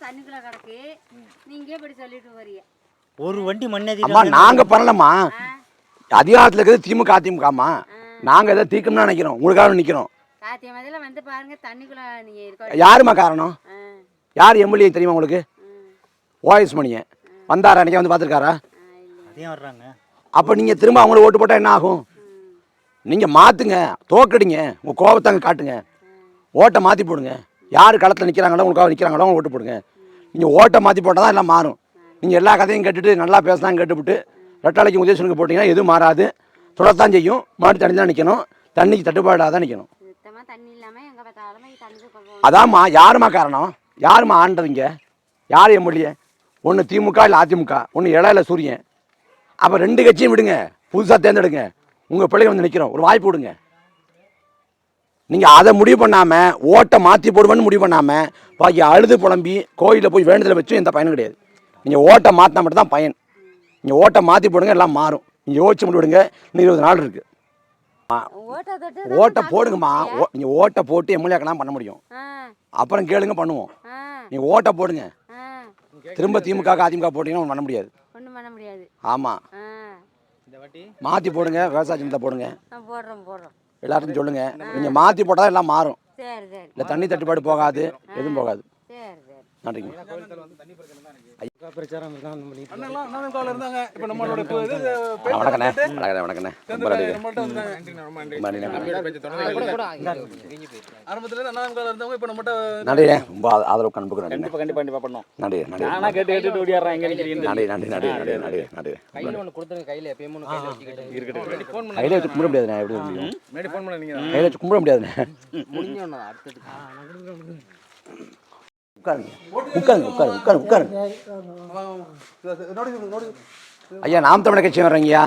தண்ணிக்குள்ள கிடக்கு. நீங்க எப்படி சொல்லிட்டு வரீங்க? ஒரு வண்டி மண்ணேதி அம்மா நாங்க பண்ணலம்மா. அதிகாரத்துல இருக்கிறது திமுக அதிமுகம்மா. நாங்க எதை தீர்க்கணும்னு நினைக்கிறோம். உங்களுக்காக நிக்கிறோம். காத்தியமதில வந்து பாருங்க தண்ணிக்குள்ள நீங்க இருக்க. யாருமா காரணம்? யார் எம்எல்ஏ தெரியுமா உங்களுக்கு? ஓஎஸ் மணியை வந்தாரா? அன்னைக்கு வந்து பார்த்துருக்காரா? அதையும் வர்றாங்க. அப்போ நீங்கள் திரும்ப அவங்களுக்கு ஓட்டு போட்டால் என்ன ஆகும்? நீங்கள் மாற்றுங்க, தோக்கடிங்க, உங்கள் கோபத்தாங்க காட்டுங்க, ஓட்டை மாற்றி போடுங்க. யார் களத்தில் நிற்கிறாங்களோ உங்களுக்காக நிற்கிறாங்களோ அவங்க ஓட்டு போடுங்க. நீங்கள் ஓட்டை மாற்றி போட்டால் தான் எல்லாம் மாறும். நீங்கள் எல்லா கதையும் கேட்டுட்டு நல்லா பேசலாம் கேட்டுவிட்டு ரெட்டாளைக்கு உதயசனுக்கு போட்டிங்கன்னா எதுவும் மாறாது. தொடத்தான் செய்யும். மாட்டு தண்ணி தான் நிற்கணும். தண்ணிக்கு தட்டுப்பாடாக தான் நிற்கணும். அதாம்மா யாருமா காரணம்? யாருமா ஆண்டதுங்க? யார் எம்எல்ஏ? ஒன்று திமுக இல்லை அதிமுக, ஒன்று இடையில சூரியன். அப்போ ரெண்டு கட்சியும் விடுங்க, புதுசாக தேர்ந்தெடுங்க. உங்கள் பிள்ளைங்க வந்து நிற்கிறோம், ஒரு வாய்ப்பு விடுங்க. நீங்கள் அதை முடிவு பண்ணாமல் ஓட்டை மாற்றி போடுவேன்னு முடிவு பண்ணாமல் பாக்கி அழுது புலம்பி கோயிலில் போய் வேண்டுதலை வச்சும் எந்த பயனும் கிடையாது. நீங்கள் ஓட்டை மாற்றினா மட்டும் தான் பயன். நீங்கள் ஓட்டை மாற்றி போடுங்க, எல்லாம் மாறும். நீங்கள் யோசிச்சு முடிவிடுங்க. இன்னும் 20 நாள் இருக்குது. ஓட்டை போடுங்கம்மா. நீங்கள் ஓட்டை போட்டு எம்எல்ஏக்கெல்லாம் பண்ண முடியும். அப்புறம் கேளுங்க, பண்ணுவோம். நீங்கள் ஓட்டை போடுங்க. திரும்ப திமுக அதிமுக போட்டீங்கன்னா ஒன்றும் பண்ண முடியாது. ஆமாம், மாற்றி போடுங்க. விவசாய சின்னத்தை போடுங்க. எல்லாருக்கும் சொல்லுங்க. நீங்கள் மாற்றி போட்டால் எல்லாம் மாறும். இல்லை தண்ணி தட்டுப்பாடு போகாது, எதுவும் போகாது. நன்றிங்க. வணக்கண்ணே. வணக்கண்ணே. நன்றிண்ணே. ரொம்ப ஆதரவு கண்டிப்பாக நன்றி. நன்றி நன்றி நன்றி நன்றி நன்றி நன்றி. கையில் வச்சு கும்பிட முடியாதுண்ணே. எப்படி முடியும்? கையில் வச்சு கும்பிட முடியாதுண்ணே. உட்காருங்க. ஐயா, நாம் தமிழர் கட்சி வர்றீங்கய்யா.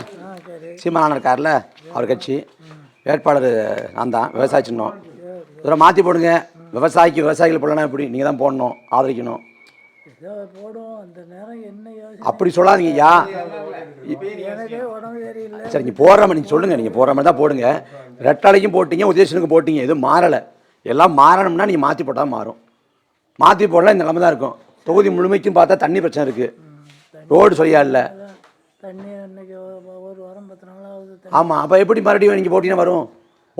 சீமான் இருக்கார்ல, அவர் கட்சி வேட்பாளர் நான் தான். விவசாய சின்னம் இதில் மாற்றி போடுங்க. விவசாயிகள் போடலாம். எப்படி நீங்கள் தான் போடணும், ஆதரிக்கணும். அப்படி சொல்லாதீங்க ஐயா. சரி, நீங்கள் போடுற மாதிரி நீங்கள் சொல்லுங்கள். நீங்கள் போடுற மாதிரி தான் போடுங்க. ரெட்டாளைக்கும் போட்டீங்க, உதயசனுக்கு போட்டீங்க, எதுவும் மாறலை. எல்லாம் மாறணும்னா நீங்கள் மாற்றி போட்டால் மாறும். மாற்றி போடலாம். இந்த நிலைமை தான் இருக்கும். தொகுதி முழுமைக்கும் பார்த்தா தண்ணி பிரச்சனை இருக்குது. ரோடு சரியா இல்லை. ஆமாம், அப்போ எப்படி மறுபடியும் நீங்கள் போட்டிங்கன்னா வரும்?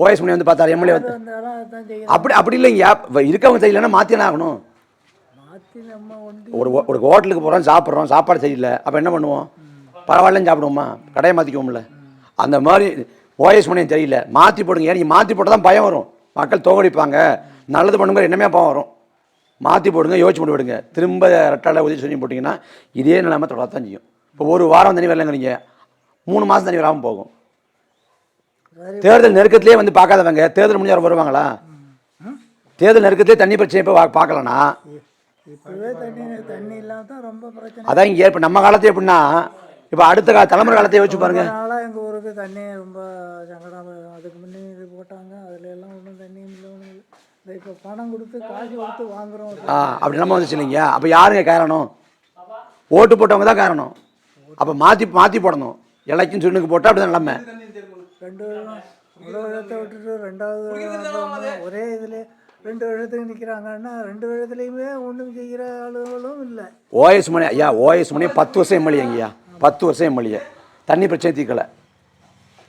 ஓஎஸ் மணி வந்து பார்த்தாரு, எம்எல்ஏ வந்து அப்படி இல்லைங்க. இருக்கவங்க சரியில்லைன்னா மாற்றி என்ன ஆகணும்? ஒரு ஹோட்டலுக்கு போகிறோம், சாப்பிட்றோம், சாப்பாடு சரியில்லை. அப்போ என்ன பண்ணுவோம்? பரவாயில்லன்னு சாப்பிடுவோமா? கடையை மாற்றிக்குவோம்ல. அந்த மாதிரி ஓஎஸ் மணியும் சரியில்லை, மாற்றி போடுங்க. நீங்கள் மாற்றி போட்டால் தான் பயம் வரும். மக்கள் தோகடிப்பாங்க. நல்லது பண்ணுங்க, என்னமே பயம் வரும். மாற்றி போடுங்க, யோசிச்சு பண்ணி விடுங்க. திரும்ப ரெட்டால உதவி சொல்லி போட்டிங்கன்னா இதே நிலைமை தொடர்தான் செய்யும். இப்போ ஒரு வாரம் தண்ணி வரலங்க, நீங்கள் 3 மாதம் தண்ணி வராமல் போகும். தேர்தல் நெருக்கத்திலே வந்து பார்க்காதவங்க தேர்தல் முடிஞ்சவரை வருவாங்களா? தேர்தல் நெருக்கத்திலே தண்ணி பிரச்சனை இப்போ பார்க்கலன்னா அதான் இங்கே. இப்போ நம்ம காலத்தை எப்படின்னா, இப்போ அடுத்த தலைமுறை காலத்தை யோசிச்சு பாருங்க. எங்கள் ஊருக்கு தண்ணி ரொம்ப சங்கடம். அதுக்கு முன்னே இது போட்டாங்க, அதில் எல்லாம் ஒன்றும் தண்ணி இல்லை. இப்போ பணம் கொடுத்து காசு கொடுத்து வாங்குறோம். அப்படி நம்ம வந்துச்சு இல்லைங்க. அப்போ யாருங்க காரணம்? ஓட்டு போட்டவங்க தான் காரணம். அப்போ மாற்றி போடணும். இலைக்கும் சுண்ணுக்கு போட்டால் அப்படி தான் நிலைமை. 2 வருடத்தை விட்டுட்டு 2வது ஒரே இதில் 2 வருடத்துக்கு நிற்கிறாங்கன்னா 2 வருடத்துலையுமே ஒன்றும் செய்கிற ஆளுகளும் இல்லை. ஓஎஸ் மணி ஐயா, ஓஎஸ் மணி 10 வருஷம் எம்எல்ஏ ஐயா. 10 வருஷம் எம்எல்ஏ. தண்ணி பிரச்சனை தீர்க்கலை.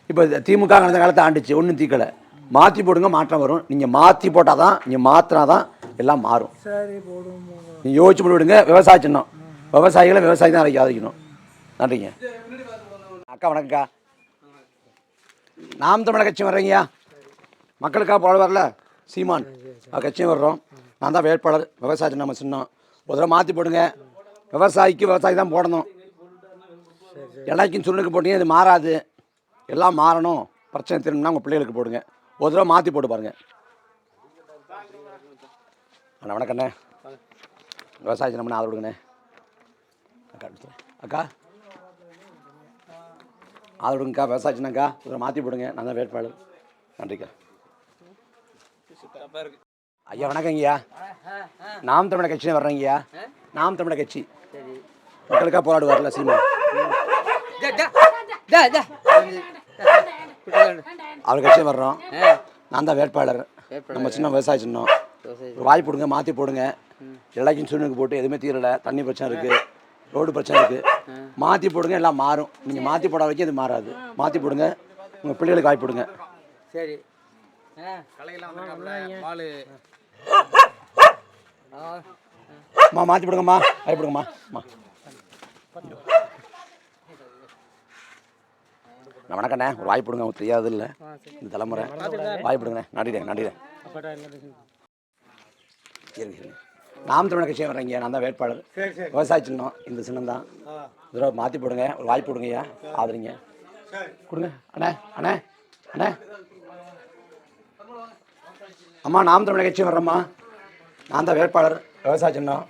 இப்போ திமுக அந்த காலத்தை ஆண்டுச்சு, ஒன்றும் தீர்க்கலை. மாற்றி போடுங்க, மாற்றம் வரும். நீங்கள் மாற்றி போட்டால் தான், நீங்கள் மாற்றினா தான் எல்லாம் மாறும். சரி, போடுவோம். நீங்கள் யோசிச்சு விடுங்க. விவசாய சின்னம், விவசாயிகளை விவசாயி தான் ஆதரிக்கணும். நன்றிங்க. அக்கா வணக்கம்க்கா. நாம் தமிழர் கட்சி வர்றீங்கய்யா. மக்களுக்காக போட வரல சீமான் கட்சியும் வர்றோம். நான் தான் வேட்பாளர். விவசாய சின்னம் சின்னம் ஒரு தடவை மாற்றி போடுங்க. விவசாயிக்கு விவசாயி தான் போடணும். எல்லாருக்கும் சுண்ணுக்கு போட்டீங்க, இது மாறாது. எல்லாம் மாறணும். பிரச்சனை திரும்பினா உங்கள் பிள்ளைகளுக்கு போடுங்க. ஒரு தடவை மாற்றி போட்டு பாருங்கள். அண்ணா வணக்கண்ணே. விவசாய சின்னம்னா ஆதரவு கொடுங்கண்ணே. அக்கா ஆதரவு கொடுங்கக்கா. விவசாய சின்னக்கா ஒரு தடவை மாற்றி போடுங்க. நான் தான் வேட்பாளர். நன்றிக்கா. ஐயா வணக்கங்கய்யா. நாம் தமிழர் கட்சின்னு வர்றேங்கய்யா. நாம் தமிழர் கட்சி மக்களுக்காக போராடுவார்ல சீமான், அவர் கட்சியும் வர்றோம். நான் தான் வேட்பாளர். நம்ம சின்ன விவசாய சின்னம். ஒரு வாய்ப்பு கொடுங்க, மாற்றி போடுங்க. எல்லாக்கும் சூழ்நிலைக்கு போட்டு எதுவுமே தீரலை. தண்ணி பிரச்சனை இருக்குது, ரோடு பிரச்சனை இருக்குது. மாற்றி போடுங்க, எல்லாம் மாறும். நீங்கள் மாற்றி போட வரைக்கும் இது மாறாது. மாற்றி போடுங்க, உங்கள் பிள்ளைகளுக்கு வாய்ப்பு கொடுங்க. சரி அம்மா மாற்றி போடுங்கம்மா, வாய்ப்பு கொடுங்கம்மா. அம்மா வணக்கண்ணே, ஒரு வாய்ப்பு கொடுங்க. உங்களுக்கு தெரியாது இல்லை இந்த தலைமுறை. வாய்ப்பு கொடுங்கண்ணே. நடிகிறேன். நாம் தமிழர் கட்சியை வர்றீங்க, நான் தான் வேட்பாளர். விவசாய சின்னம் இந்த சின்னம் தான். இதோ மாற்றி போடுங்க, ஒரு வாய்ப்பு கொடுங்கய்யா, ஆதரிங்க. கொடுங்க அண்ணே. அம்மா நாம் தமிழர் கட்சி வர்றேம்மா, நான் தான் வேட்பாளர். விவசாய சின்னம்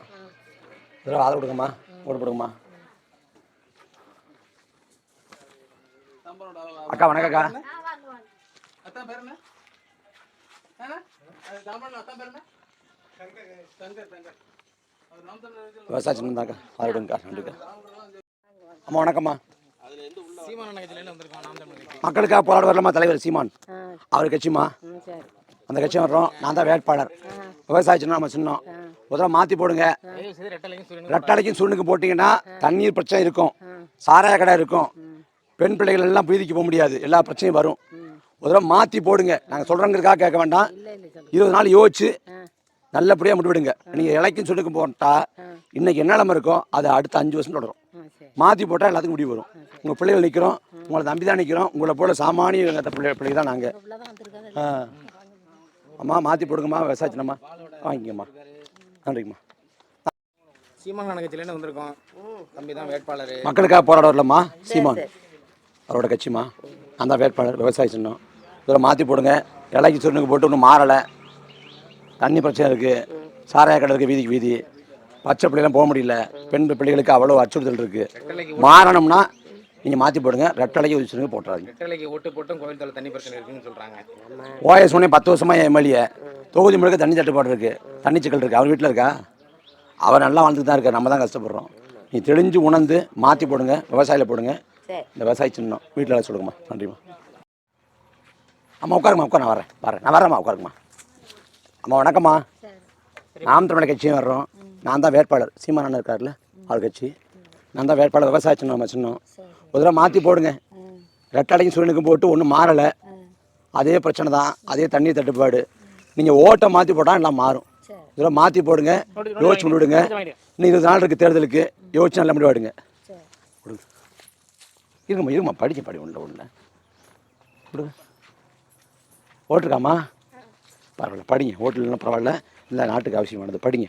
இதோ ஆதரவு கொடுங்கம்மா, ஓட்டு போடுங்கம்மா. அக்கா வணக்கக்கா. விவசாய சின்னம் தான்க்கா, ஆதரவு கொடுங்கக்கா. நன்றிக்கா. அம்மா வணக்கம்மா. மக்களுக்காக போராட வரலாமா தலைவர் சீமான் அவர் கட்சிமா, அந்த கட்சி வர்றோம். நான் தான் வேட்பாளர். விவசாய சின்னம் நம்ம சின்னம். முதல்ல மாற்றி போடுங்க. ரெட்டலைக்கும் சூழ்நிலைக்கும் போட்டிங்கன்னா தண்ணீர் பிரச்சனை இருக்கும், சாராய கடை இருக்கும், பெண் பிள்ளைகள் எல்லாம் வீதிக்கு போக முடியாது, எல்லா பிரச்சனையும் வரும். முதல்ல மாற்றி போடுங்க. நாங்கள் சொல்கிறவங்களுக்காக கேட்க வேண்டாம். 20 நாள் யோசிச்சு நல்லபடியாக முடிவிடுங்க. நீங்கள் இலைக்கும் சூழ்நிலைக்கும் போட்டால் இன்றைக்கி என்ன நிலமை இருக்கோ அது அடுத்த 5 வருஷம் தொடரும். மாற்றி போட்டால் எல்லாத்துக்கும் முடிவு வரும். உங்கள் பிள்ளைகள் நிற்கிறோம், உங்களை தம்பி தான் நிற்கிறோம், உங்களை போல சாமானிய பிள்ளை தான் நாங்கள். அம்மா மாற்றி போடுங்கம்மா, விவசாய சின்னம்மா வாங்கிக்கம்மா. நன்றிங்கம்மா. சீமான் கட்சியிலேருந்து வந்திருக்கோம், தம்பி தான் வேட்பாளர். மக்களுக்காக போராட வரலாமா சீமான் அவரோட கட்சிமா, நான் தான் வேட்பாளர். விவசாய சின்னம் இதில் மாற்றி போடுங்க. இலைக்கு சுருணுக்கு போட்டு ஒன்றும் மாறலை. தண்ணி பிரச்சனை இருக்குது, சாராய கடை இருக்குது, வீதிக்கு வீதி. பச்சை பிள்ளைலாம் போக முடியல, பெண் பிள்ளைகளுக்கு அவ்வளோ அச்சுறுத்தல் இருக்குது. மாறணும்னா நீங்கள் மாற்றி போடுங்க. ரெட்டலைக்கு சுருங்க போட்டுறாங்க. ரெட்டலைக்கு ஓட்டு போட்டும் கோயில் தலை தண்ணி பிரச்சனை இருக்குன்னு சொல்கிறாங்க. ஓஎஸ் ஒன்னே 10 வருஷமாக எம்எல்ஏ. தொகுதி முழுக்க தண்ணி தட்டுப்பாடு இருக்குது, தண்ணி சிக்கல் இருக்குது. அவர் வீட்டில் இருக்கா? அவர் நல்லா வாழ்ந்துட்டு தான் இருக்கார், நம்ம தான் கஷ்டப்படுறோம். நீ தெளிஞ்சு உணர்ந்து மாற்றி போடுங்க, விவசாயியில் போடுங்க. இந்த விவசாய சின்னம் வீட்டில் சொல்லுங்கம்மா. நன்றிம்மா. அம்மா உட்காருங்கம்மா, நான் வரேம்மா, உட்காருங்கம்மா. அம்மா வணக்கம்மா. நாம் தமிழர் கட்சியும் வர்றோம். நான் தான் வேட்பாளர். சீமான் இருக்கார்ல அவர் கட்சி, நான் தான் வேட்பாளர். விவசாய சின்னம் நம்ம சின்னம். ஒரு தடவை மாற்றி போடுங்க. ரெட்டலைக்கும் சூழ்நிலைக்கும் போட்டு ஒன்றும் மாறலை, அதே பிரச்சனை தான், அதே தண்ணீர் தட்டுப்பாடு. நீங்கள் ஓட்டை மாற்றி போட்டால் எல்லாம் மாறும். இதெல்லாம் மாற்றி போடுங்க, யோசிச்சு முடிவிடுங்க. இன்னும் 20 நாள் இருக்குது தேர்தலுக்கு, யோசிச்சு நல்லா முடிவாடுங்க. இருங்கம்மா படி ஒன்று கொடுங்க. ஓட்டுருக்காம்மா பரவாயில்ல, படிங்க. ஓட்டு இல்லைன்னா பரவாயில்ல, இல்லை நாட்டுக்கு அவசியமானது படிங்க.